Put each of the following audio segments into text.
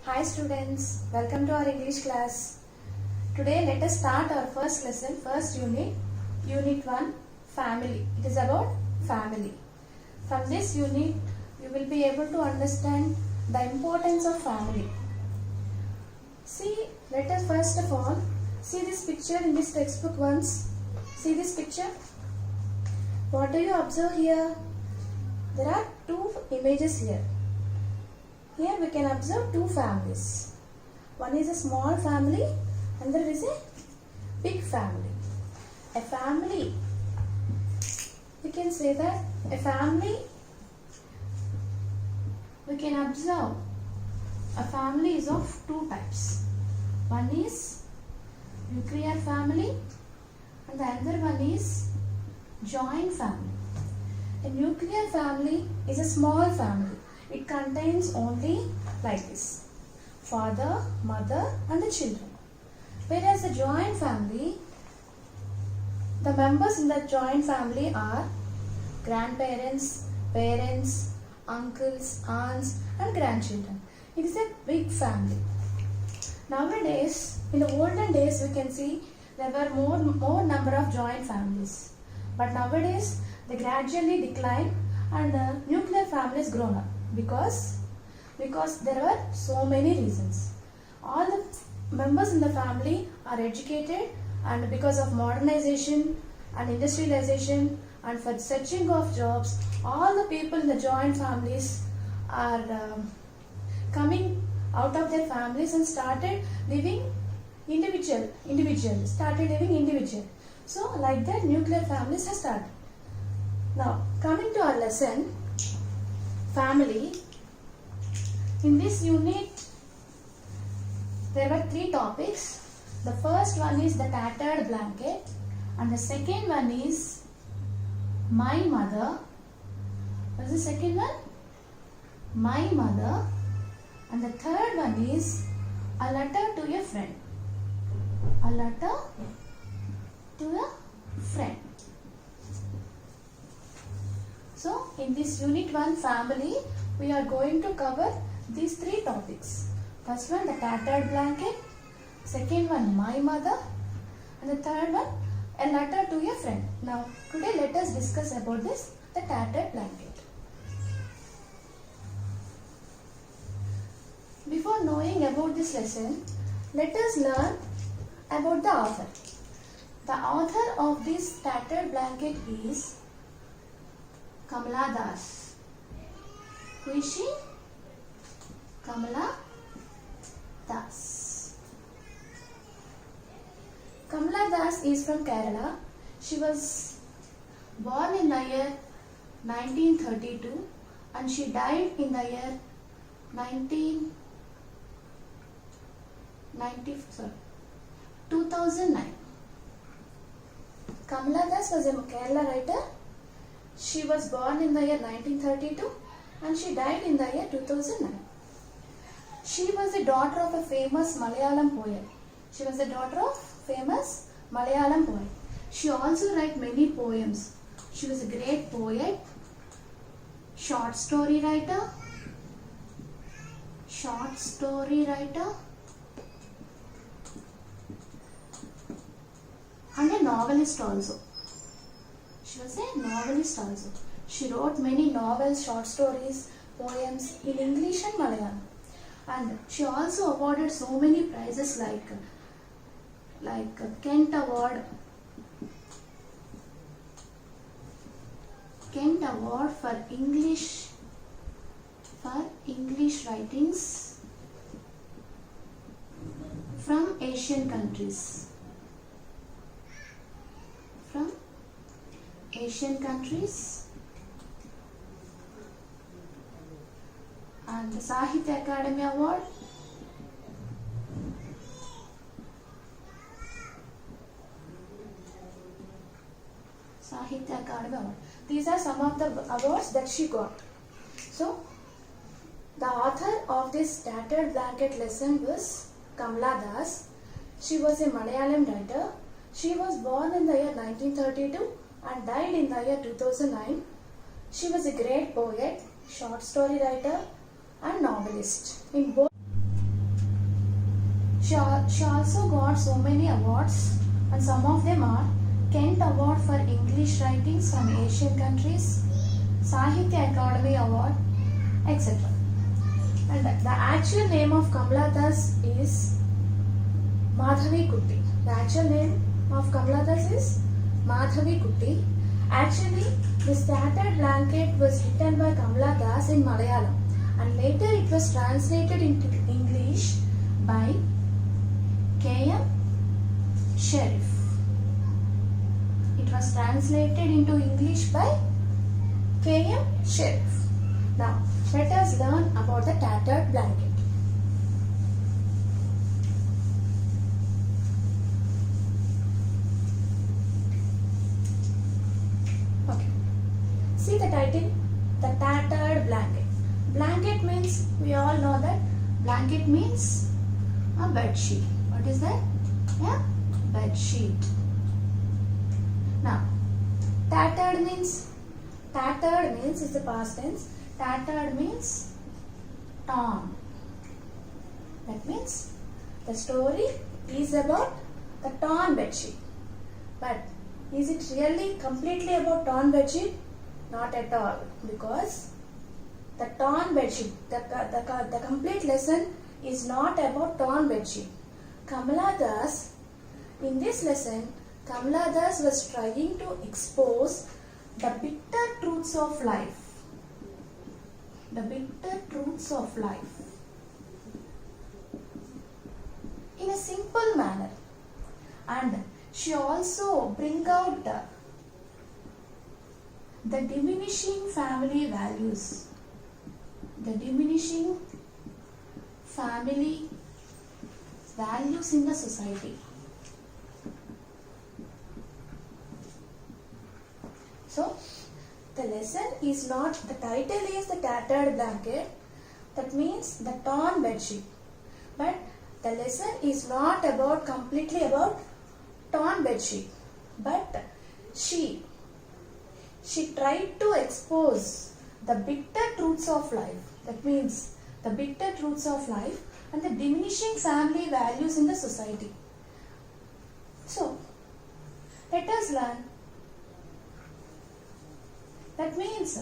Hi students, welcome to our English class. Today let us start our first lesson, first unit, Unit 1, Family. It is about family. From this unit, you will be able to understand the importance of family. See, let us first of all, see this picture in this textbook once. See this picture. What do you observe here? There are two images here. Here we can observe two families. One is a small family and there is a big family. A family, we can say that a family, we can observe a family is of two types. One is nuclear family and the other one is joint family. A nuclear family is a small family. It contains only like this, father, mother and the children. Whereas a joint family, the members in the joint family are grandparents, parents, uncles, aunts and grandchildren. It is a big family. Nowadays, in the olden days we can see there were more number of joint families. But nowadays they gradually decline and the nuclear family is grown up. Because there are so many reasons. All the members in the family are educated and because of modernization and industrialization and for searching of jobs, all the people in the joint families are coming out of their families and started living individual. So like that nuclear families have started. Now coming to our lesson, family. In this unit, there were three topics. The first one is the tattered blanket and the second one is my mother. What is the second one? My mother. And the third one is a letter to a friend. A letter to a friend. So, in this unit 1 family, we are going to cover these three topics. First one, the tattered blanket. Second one, my mother. And the third one, a letter to a friend. Now, today let us discuss about this, the tattered blanket. Before knowing about this lesson, let us learn about the author. The author of this tattered blanket is Kamala Das. Who is she? Kamala Das. Kamala Das is from Kerala. She was born in the year 1932 and she died in the year 2009. Kamala Das was a Kerala writer. She was born in the year 1932 and she died in the year 2009. She was the daughter of a famous Malayalam poet. She also wrote many poems. She was a great poet, short story writer, and a novelist also. She was a novelist also. She wrote many novels, short stories, poems in English and Malayalam. And she also awarded so many prizes like Kent Award for English writings from Asian countries. And the Sahitya Academy Award, These are some of the awards that she got. So, the author of this tattered blanket lesson was Kamala Das. She was a Malayalam writer. She was born in the year 1932 and died in the year 2009. She was a great poet, short story writer and novelist. In both She also got so many awards, and some of them are Kent Award for English Writings from Asian countries, Sahitya Akademi Award, etc. And the actual name of Kamala Das is Madhavi Kutti. The actual name of Kamala Das is Madhavi Kutti. Actually, this Tattered Blanket was written by Kamala Das in Malayalam, and later it was translated into English by K.M. Sharif. It was translated into English by K.M. Sharif. Now, let us learn about the tattered blanket. Okay. See the title, The Tattered Blanket. Blanket means, we all know that blanket means a bed sheet. What is that? Yeah, bed sheet. Now, tattered means is the past tense. Tattered means torn. That means the story is about the torn bedsheet. But is it really completely about torn bedsheet? Not at all, because the torn bedsheet, the complete lesson is not about torn bedsheet. Kamala Das, in this lesson, Kamala Das was trying to expose the bitter truths of life. The bitter truths of life in a simple manner, and she also bring out the diminishing family values, the diminishing family values in the society. So, the lesson is not, the title is The Tattered Blanket, that means the torn bedsheet. But the lesson is not about completely about torn bedsheet. But she tried to expose the bitter truths of life. That means the bitter truths of life and the diminishing family values in the society. So, let us learn. That means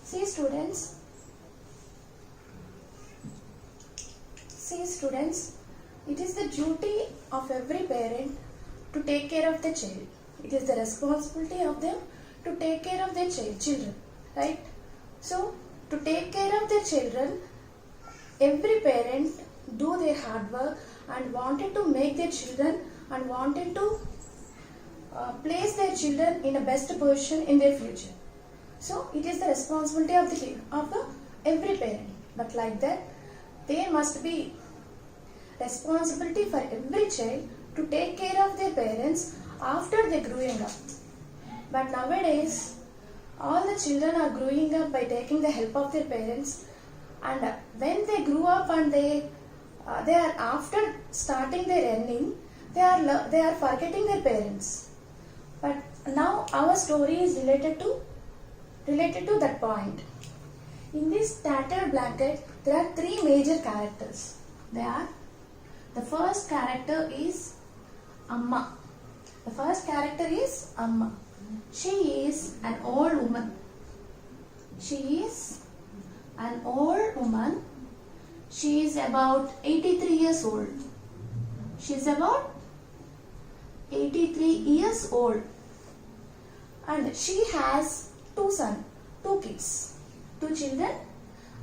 see students, it is the duty of every parent to take care of the child. It is the responsibility of them to take care of their children, right? So, to take care of their children, every parent do their hard work and wanted to make their children and wanted to place their children in a best position in their future. So it is the responsibility of every parent. But like that, there must be responsibility for every child to take care of their parents after they growing up. But nowadays, all the children are growing up by taking the help of their parents, and when they grew up and they are after starting their earning, they are forgetting their parents. But now our story is related to that point. In this tattered blanket, there are three major characters. The first character is Amma. The first character is Amma. She is an old woman. She is an old woman. She is about 83 years old. She is about 83 years old. And she has two kids, two children.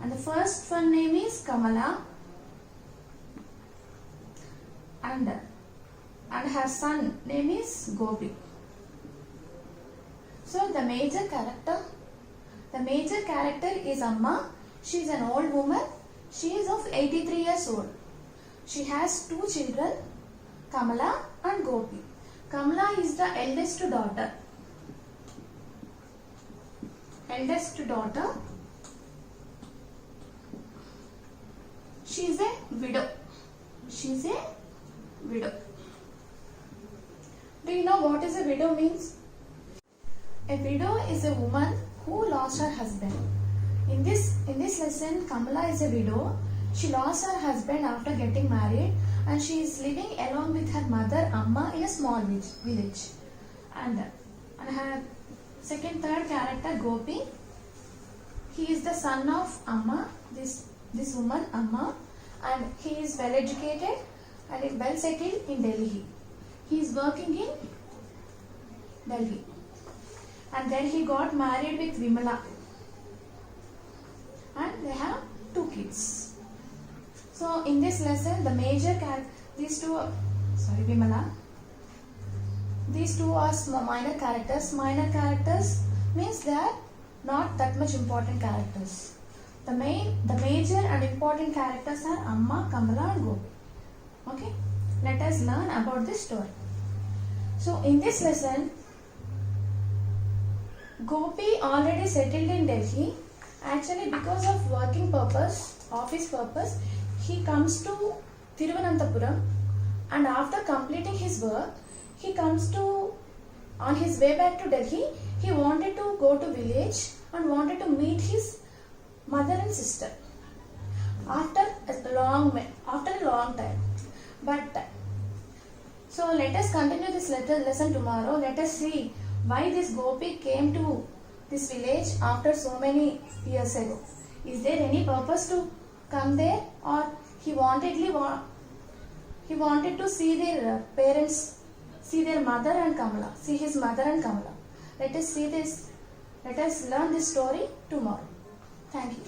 And the first one name is Kamala. And her son name is Gopi. So the major character is Amma. She is an old woman. She is of 83 years old. She has two children, Kamala and Gopi. Kamala is the eldest daughter. She is a widow. Do you know what is a widow means? A widow is a woman who lost her husband. In this lesson, Kamala is a widow. She lost her husband after getting married, and she is living along with her mother Amma in a small village. And her third character Gopi. He is the son of Amma, this woman Amma, and he is well educated and well settled in Delhi. He is working in Delhi, and then he got married with Vimala, and they have 2 kids. So in this lesson, the major Vimala. These two are minor characters. Minor characters means they are not that much important characters. The major and important characters are Amma, Kamala and Gopi. Okay, let us learn about this story. So in this lesson, Gopi already settled in Delhi. Actually, because of working purpose, office purpose, he comes to Thiruvananthapuram, and after completing his work, he comes to, on his way back to Delhi, he wanted to go to village and wanted to meet his mother and sister after a long time. But so let us continue this lesson tomorrow. Let us see why this Gopi came to this village after so many years ago. Is there any purpose to come there, or he wanted to see their parents, see their mother and Kamala, see his mother and Kamala. Let us see this. Let us learn this story tomorrow. Thank you.